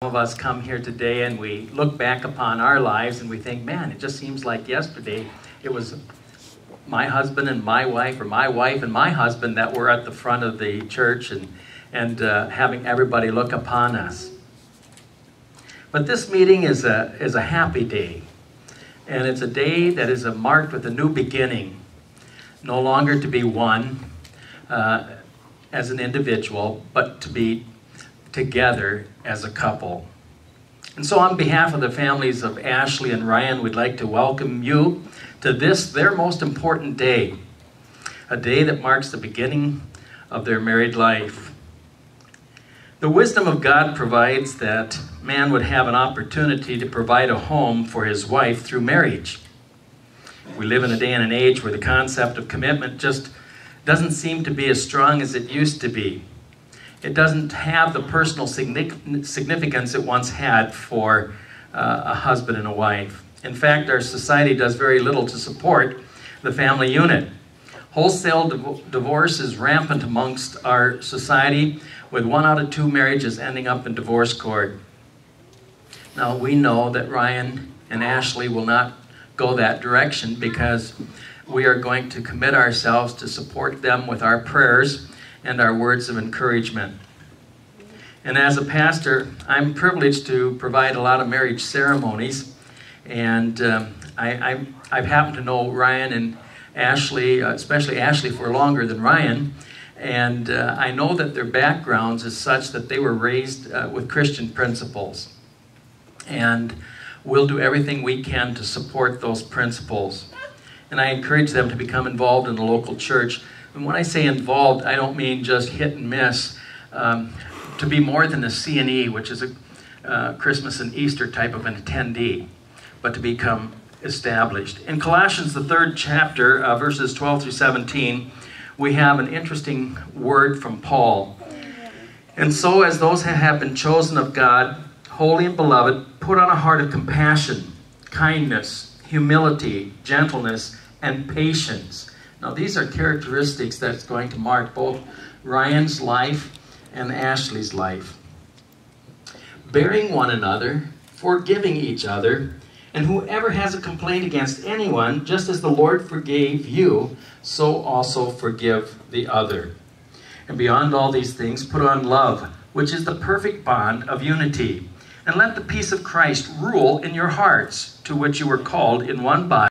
of us come here today and we look back upon our lives and we think, man, it just seems like yesterday it was my husband and my wife, or my wife and my husband, that were at the front of the church and having everybody look upon us. But this meeting is a happy day, and it's a day that is marked with a new beginning, no longer to be one as an individual, but to be together as a couple. And so on behalf of the families of Ashley and Ryan, we'd like to welcome you to this, their most important day, a day that marks the beginning of their married life. The wisdom of God provides that man would have an opportunity to provide a home for his wife through marriage. We live in a day and an age where the concept of commitment just doesn't seem to be as strong as it used to be. It doesn't have the personal significance it once had for a husband and a wife. In fact, our society does very little to support the family unit. Wholesale divorce is rampant amongst our society, with 1 out of 2 marriages ending up in divorce court. Now, we know that Ryan and Ashley will not go that direction, because we are going to commit ourselves to support them with our prayers and our words of encouragement. And as a pastor, I'm privileged to provide a lot of marriage ceremonies, and I've happened to know Ryan and Ashley, especially Ashley, for longer than Ryan, and I know that their backgrounds is such that they were raised with Christian principles, and we'll do everything we can to support those principles. And I encourage them to become involved in the local church. And when I say involved, I don't mean just hit and miss. To be more than a C&E, which is a Christmas and Easter type of an attendee, but to become established. In Colossians, the 3rd chapter, verses 12 through 17, we have an interesting word from Paul. And so, as those who have been chosen of God, holy and beloved, put on a heart of compassion, kindness, humility, gentleness, and patience. Now, these are characteristics that's going to mark both Ryan's life and Ashley's life. Bearing one another, forgiving each other, and whoever has a complaint against anyone, just as the Lord forgave you, so also forgive the other. And beyond all these things, put on love, which is the perfect bond of unity. And let the peace of Christ rule in your hearts, to which you were called in one body,